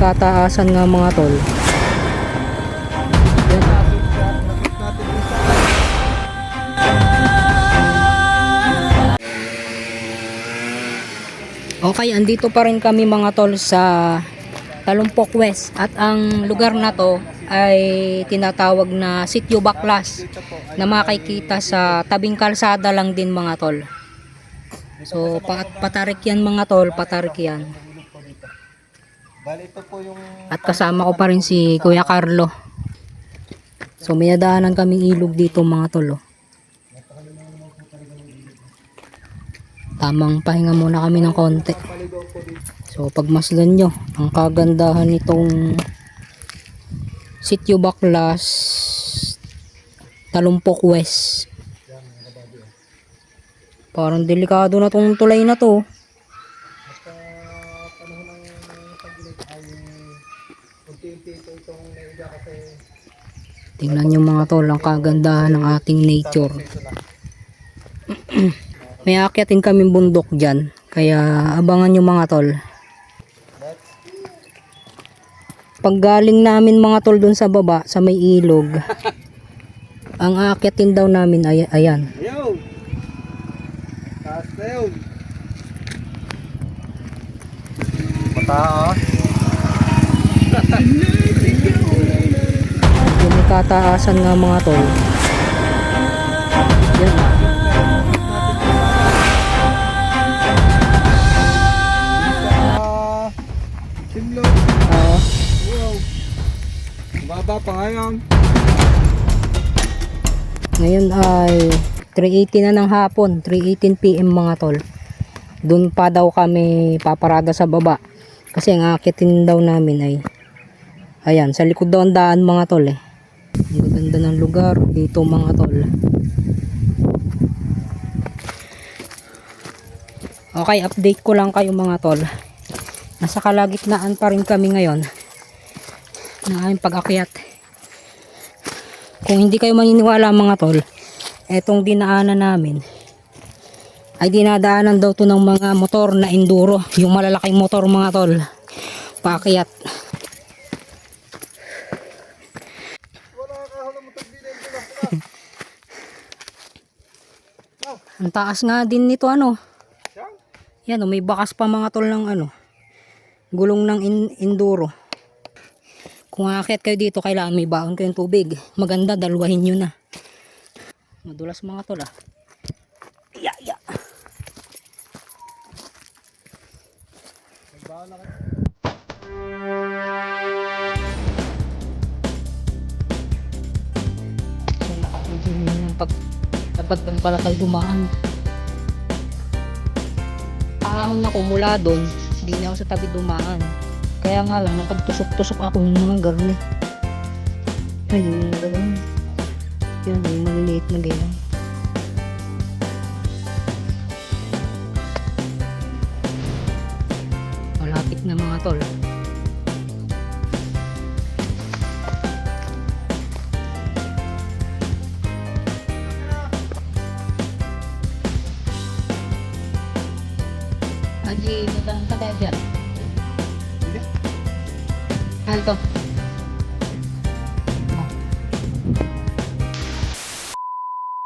kataasan nga mga tol. Okay, andito pa rin kami mga tol sa Talumpok West at ang lugar na to ay tinatawag na Sitio Baclas na makikita sa tabing kalsada lang din mga tol. So patarik yan mga tol, patarik yan. At kasama ko pa rin si Kuya Carlo. So may nadaanan kaming ilog dito mga tol. Tamang pahinga muna kami ng konti. So pagmasdan nyo ang kagandahan nitong Sitio Baclas Talumpok West. Parang delikado na tong tulay na to. Tingnan nyo mga tol ang kagandahan ng ating nature. May aakyatin kaming bundok dyan, kaya abangan nyo mga tol. Pag galing namin mga tol dun sa baba, sa may ilog, ang aakyatin daw namin ay ayan. Mataas. Yung may kataasan nga mga tol. Yan. Simlog. Wow. Baba pa ngayon. Ngayon ay 3:80 na ng hapon, 3:18 PM mga tol. Doon pa daw kami paparada sa baba. Kasi ang aakitin daw namin ay ayan, sa likod daw ang daan mga tol eh. Ang ganda ng lugar dito mga tol. Okay, update ko lang kayo mga tol. Nasa kalagitnaan pa rin kami ngayon ng aming pag-akyat. Kung hindi kayo maniniwala mga tol, etong dinaanan namin ay dinadaanan daw to ng mga motor na enduro, yung malalaking motor mga tol, paakyat. Ang taas nga din nito ano. Yan may bakas pa mga tol ng ano, gulong ng enduro. Kung aakyat kayo dito, kailangan may baon kayong tubig. Maganda, dalawahin nyo na. Madulas mga tol ah. Yeah. Pag dapat lang pala kayo dumaan. Ahon ako mula doon, hindi na ako sa tabi dumaan. Kaya nga lang, nakagtusok-tusok ako ng mga garni. Ayun yung gano'n. Yan, yung maliliit na ganyan. Malapit na mga tol. Aji, matahan ka tayo dyan. Alto.